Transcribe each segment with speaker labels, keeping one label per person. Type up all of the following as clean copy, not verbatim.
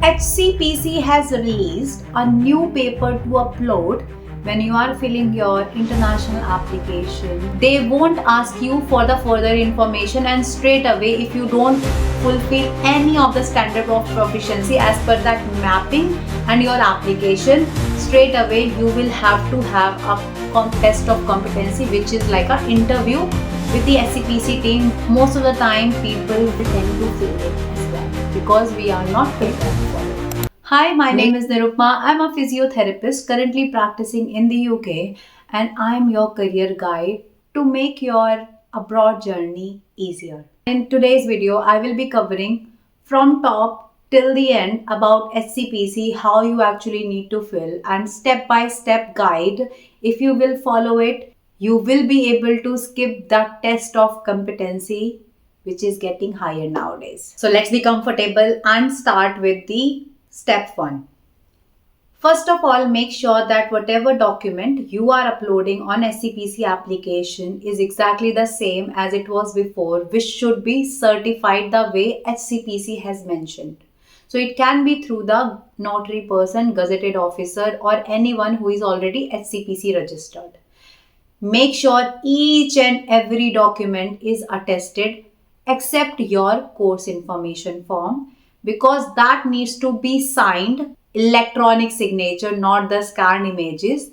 Speaker 1: HCPC has released a new paper to upload when you are filling your international application. They won't ask you for the further information, and straight away, if you don't fulfill any of the standard of proficiency as per that mapping and your application, straight away you will have to have a test of competency, which is like an interview with the HCPC team. Most of the time people tend to fail it as well because we are not prepared for it. Hi, my name is Nirupma. I'm a physiotherapist currently practicing in the UK, and I'm your career guide to make your abroad journey easier. In today's video, I will be covering from top till the end about HCPC, how you actually need to fill, and step-by-step guide. If you will follow it, you will be able to skip that test of competency, which is getting higher nowadays. So let's be comfortable and start with the step 1. First of all, make sure that whatever document you are uploading on HCPC application is exactly the same as it was before, which should be certified the way HCPC has mentioned. So it can be through the notary person, gazetted officer, or anyone who is already HCPC registered. Make sure each and every document is attested except your course information form, because that needs to be signed electronic signature, not the scanned images,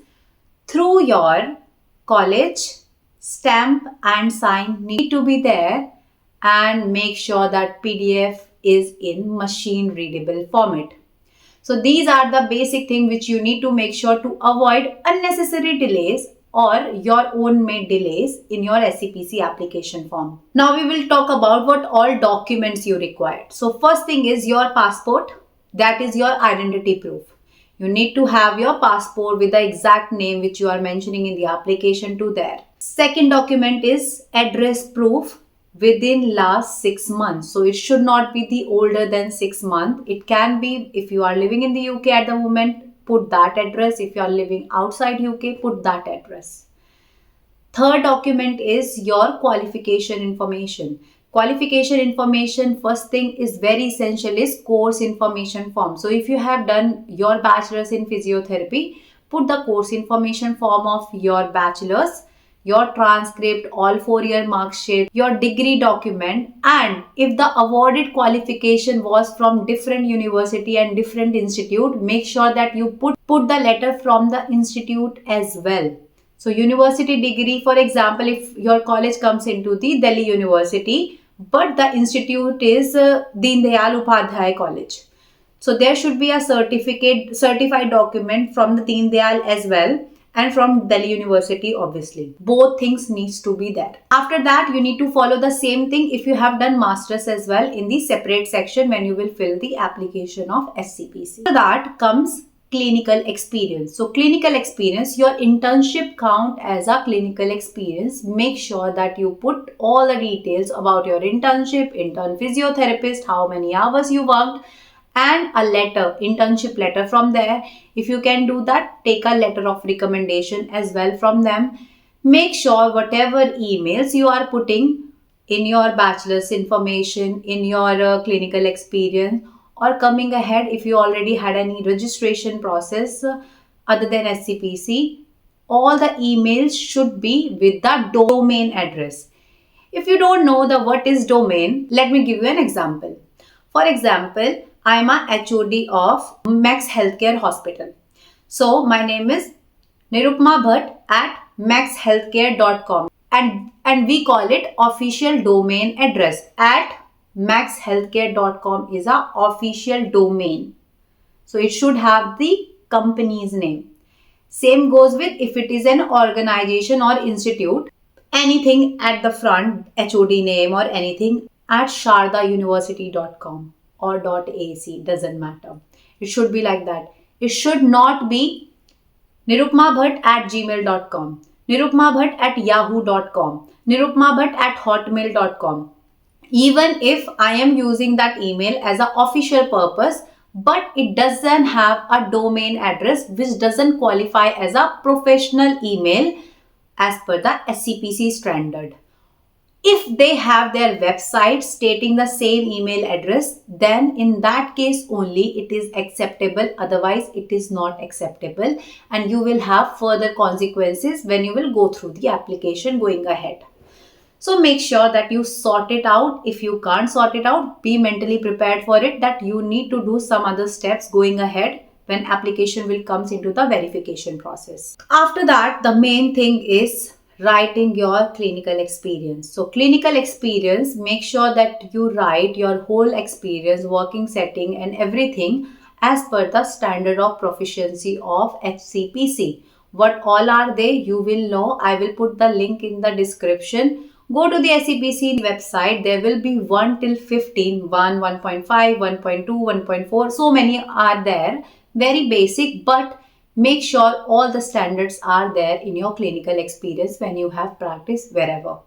Speaker 1: through your college. Stamp and sign need to be there, and make sure that PDF is in machine readable format. So these are the basic things which you need to make sure to avoid unnecessary delays or your own made delays in your HCPC application form. Now we will talk about what all documents you require. So first thing is your passport, that is your identity proof. You need to have your passport with the exact name which you are mentioning in the application to there. Second document is address proof within last 6 months. So it should not be the older than 6 months. It can be, if you are living in the UK at the moment, put that address. If you are living outside UK, put that address. Third document is your qualification information. Qualification information, first thing is very essential, is course information form. So if you have done your bachelor's in physiotherapy, put the course information form of your bachelor's, your transcript, all 4-year mark sheet, your degree document, and if the awarded qualification was from different university and different institute, make sure that you put the letter from the institute as well. So university degree, for example, if your college comes into the Delhi University, but the institute is Deen Dayal Upadhyay College. So there should be a certified document from the Deen Dayal as well, and from Delhi University, obviously. Both things needs to be there. After that, you need to follow the same thing if you have done masters as well in the separate section when you will fill the application of HCPC. After that comes clinical experience. So clinical experience, your internship count as a clinical experience. Make sure that you put all the details about your internship, intern physiotherapist, how many hours you worked, and a letter, internship letter from there. If you can do that, take a letter of recommendation as well from them. Make sure whatever emails you are putting in your bachelor's information, in your clinical experience, or coming ahead, if you already had any registration process other than HCPC, all the emails should be with the domain address. If you don't know the what is domain, let me give you an example. For example, I am a HOD of Max Healthcare Hospital. So my name is Nirupma Bhatt at maxhealthcare.com, and we call it official domain address. At maxhealthcare.com is a official domain. So it should have the company's name. Same goes with if it is an organization or institute, anything at the front, HOD name or anything at shardauniversity.com or .ac, doesn't matter. It should be like that. It should not be nirupmabhatt at gmail.com, nirupmabhatt at yahoo.com, nirupmabhatt at hotmail.com. Even if I am using that email as an official purpose, but it doesn't have a domain address which doesn't qualify as a professional email as per the HCPC standard. If they have their website stating the same email address, then in that case only it is acceptable. Otherwise, it is not acceptable, and you will have further consequences when you will go through the application going ahead. So make sure that you sort it out. If you can't sort it out, be mentally prepared for it, that you need to do some other steps going ahead when application will comes into the verification process. After that, the main thing is writing your clinical experience. So clinical experience, make sure that you write your whole experience, working setting and everything as per the standard of proficiency of HCPC. What all are they, you will know. I will put the link in the description. Go to the HCPC website. There will be 1 till 15, 1, 1.5, 1.2, 1.4. So many are there. Very basic, but make sure all the standards are there in your clinical experience when you have practiced wherever.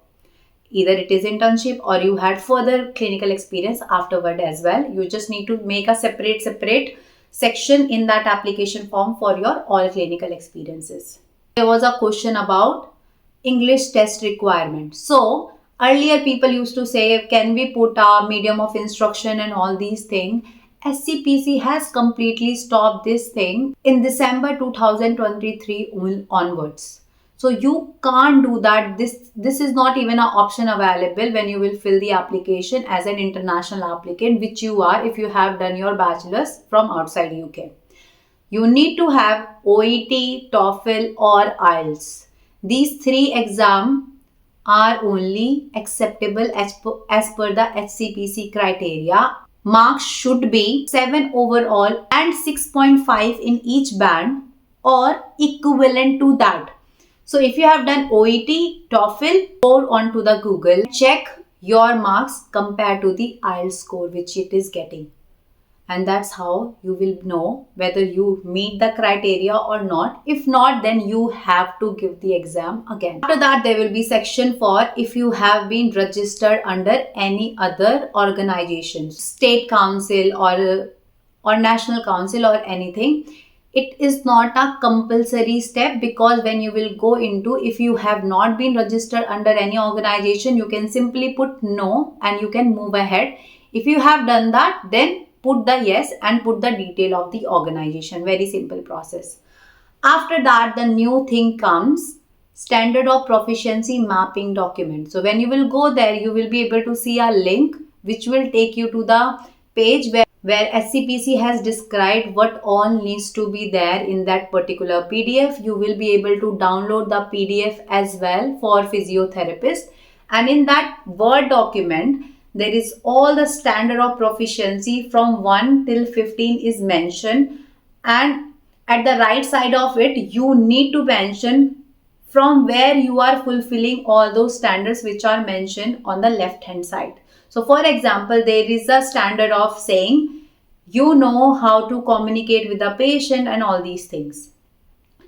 Speaker 1: Either it is internship or you had further clinical experience afterward as well. You just need to make a separate section in that application form for your all clinical experiences. There was a question about English test requirement. So earlier people used to say, can we put a medium of instruction and all these things? HCPC has completely stopped this thing in December 2023 onwards. So you can't do that. This is not even an option available when you will fill the application as an international applicant, which you are if you have done your bachelor's from outside UK. You need to have OET, TOEFL or IELTS. These 3 exams are only acceptable as per the HCPC criteria. Marks should be 7 overall and 6.5 in each band or equivalent to that. So if you have done OET, TOEFL, go onto the Google, check your marks compared to the IELTS score which it is getting. And that's how you will know whether you meet the criteria or not. If not, then you have to give the exam again. After that, there will be section for if you have been registered under any other organization, state council or national council or anything. It is not a compulsory step, because when you will go into, if you have not been registered under any organization, you can simply put no and you can move ahead. If you have done that, then put the yes and put the detail of the organization. Very simple process. After that, the new thing comes, standard of proficiency mapping document. So when you will go there, you will be able to see a link which will take you to the page where HCPC has described what all needs to be there in that particular PDF. You will be able to download the PDF as well for physiotherapists. And in that Word document, there is all the standard of proficiency from 1 till 15 is mentioned, and at the right side of it you need to mention from where you are fulfilling all those standards which are mentioned on the left hand side. So for example, there is a standard of saying you know how to communicate with the patient and all these things.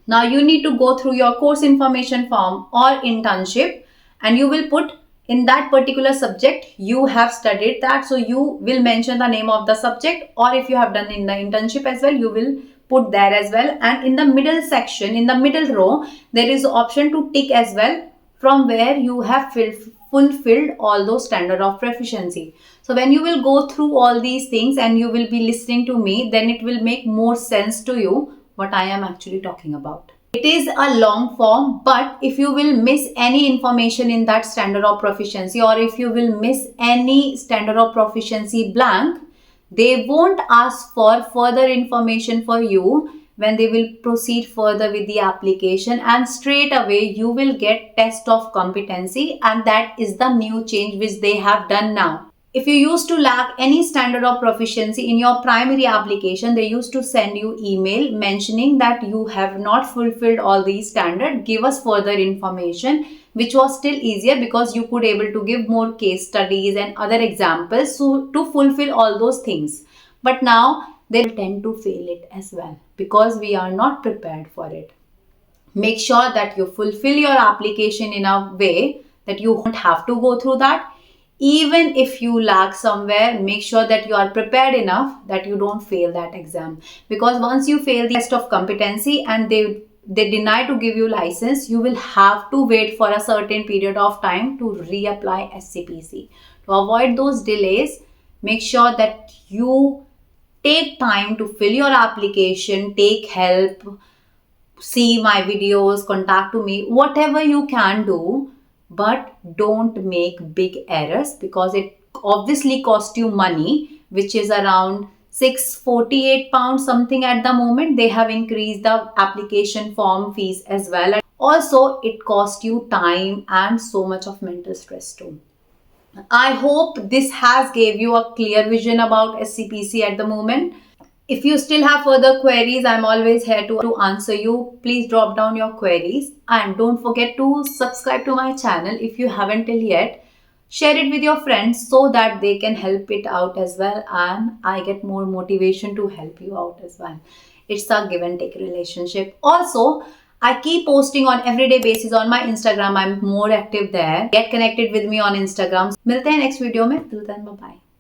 Speaker 1: Now you need to go through your course information form or internship, and you will put in that particular subject you have studied that, so you will mention the name of the subject, or if you have done in the internship as well, you will put there as well. And in the middle section, in the middle row, there is option to tick as well from where you have fulfilled all those standard of proficiency. So when you will go through all these things and you will be listening to me, then it will make more sense to you what I am actually talking about. It is a long form, but if you will miss any information in that standard of proficiency, or if you will miss any standard of proficiency blank, they won't ask for further information for you when they will proceed further with the application, and straight away you will get test of competency, and that is the new change which they have done now. If you used to lack any standard of proficiency in your primary application, they used to send you email mentioning that you have not fulfilled all these standards, give us further information, which was still easier because you could able to give more case studies and other examples to fulfill all those things. But now they tend to fail it as well because we are not prepared for it. Make sure that you fulfill your application in a way that you won't have to go through that. Even if you lag somewhere, make sure that you are prepared enough that you don't fail that exam. Because once you fail the test of competency and they they deny to give you license, you will have to wait for a certain period of time to reapply HCPC. To avoid those delays, make sure that you take time to fill your application, take help, see my videos, contact to me, whatever you can do, but don't make big errors because it obviously cost you money, which is around £648 something at the moment. They have increased the application form fees as well. Also, it cost you time and so much of mental stress too. I hope this has gave you a clear vision about HCPC at the moment. If you still have further queries, I'm always here to answer you. Please drop down your queries and don't forget to subscribe to my channel if you haven't till yet. Share it with your friends so that they can help it out as well, and I get more motivation to help you out as well. It's a give and take relationship. Also, I keep posting on everyday basis on my Instagram. I'm more active there. Get connected with me on Instagram. मिलते हैं next video में. Till then, bye bye.